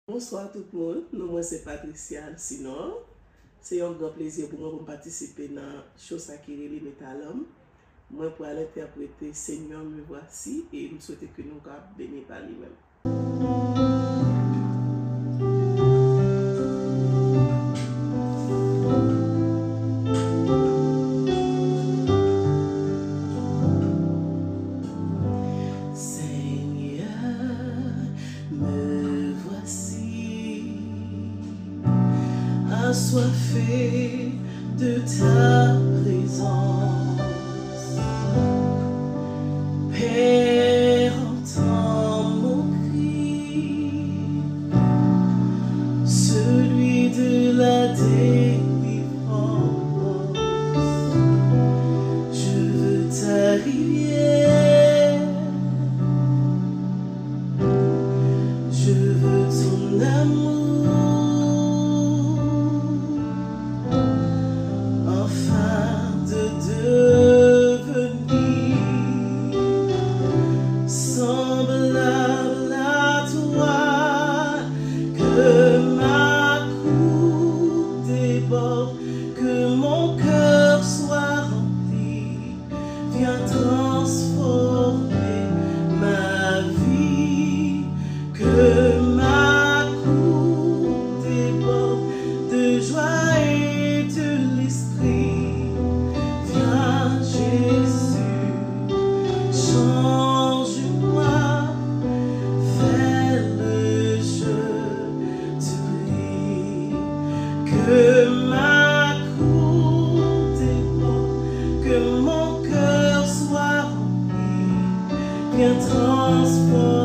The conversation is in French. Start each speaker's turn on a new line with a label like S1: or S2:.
S1: Bonsoir tout le monde, moi c'est Patricia Sinon. C'est un grand plaisir pour moi de participer dans la chose qui est le métalum. Moi pour l'interpréter Seigneur me voici et je souhaite que nous soyons bénis par lui-même.
S2: Assoiffé de ta présence, Père, entends mon cri, celui de la délivrance. Je veux ta rivière, je veux ton amour. Semblable à toi, que ma coupe déborde, que mon cœur soit rempli, viens transformer ma vie, que ma coupe déborde de joie et de l'esprit, viens Jésus, change-moi. Que ma coupe déborde, que mon cœur soit rempli, viens transformer.